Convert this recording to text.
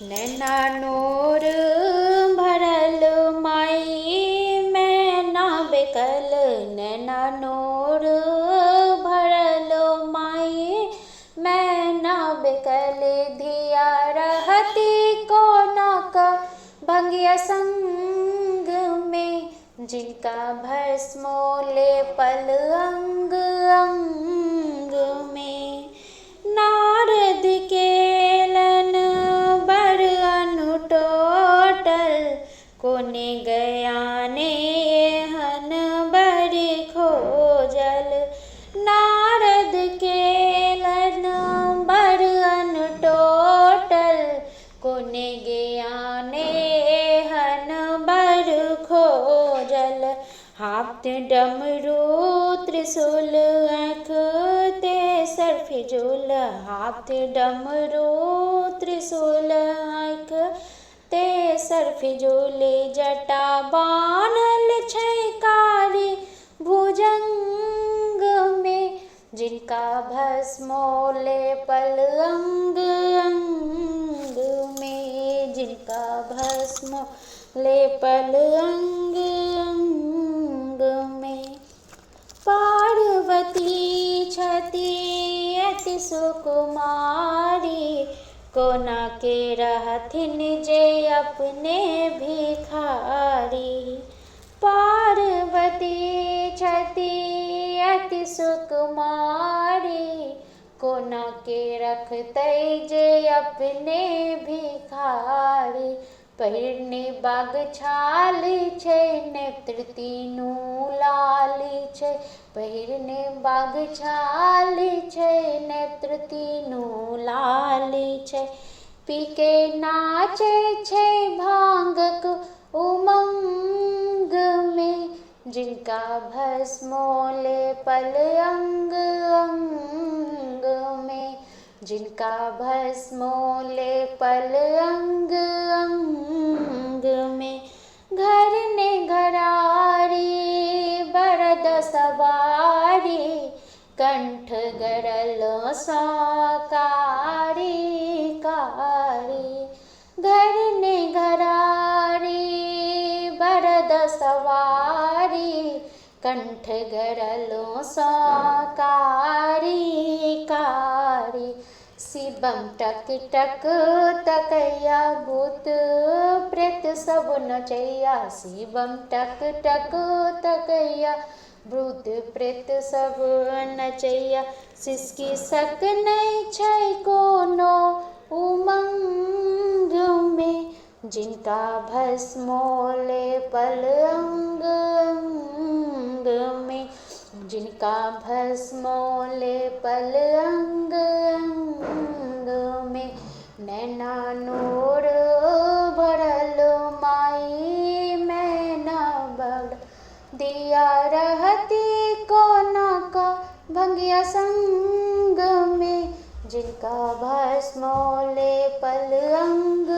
नैना नूर भरल माई मैना बेकल, नैना नूर भरल माई मैना बेकल, धिया रहती कोनक भंगिया संग में, जिनका भस्मोले पल अंग अंग में। नारद केलन बर अनुटोटल, कोने गया ने हन बर खोजल। नारद केलन बर अनुटोटल, कोने गया ने हन बर खोजल। हाथ डमरू त्रिशूल आँख तेसर फिजूल, हाथ डमरू त्रिशूल आँख तेसर फिजूल, जटा बान्हल छै कारी भुजंग में, जिनका भस्मोले पल अंग अंग में, जिनका भस्मोले पल अंग अंग में। पार्वती छती अति सुकुमारी, कोना के रहथिन जे अपने भिखारी। पार्वती छती अति सुकुमारी, कोना के रखतै जे अपने भिखारी। पहिरने बाग छाली छै नेत्र तीनू लाली छै, पहिरने बाग छाली छै नेत्र तीनू लाली छै। पीके नाचै छै भांगक उमंग में, जिनका भस्मोले पल अंग अंग में, जिनका भस्मोले पल अंग अंग में। घर ने घरारी बरद सवारी, कंठ गरल कारी कारी। घर ने घरारी बरद सवारी, कंठ गरल कारी कारी। शिवम टक टक तकैया भूत प्रेत सब नचैया, शिवम टक टक तकैया भूत प्रेत सब नचैया। सिसकी सक नहीं छै कोनो उमंग में, जिनका भस्मोले पल अंग अंग में, जिनका भस्मोले पल अंग अंग में। नैना नूर भरल माई मैना बड़, दिया रहती कोना का भंगिया संग में, जिनका भस्मोले पल अंग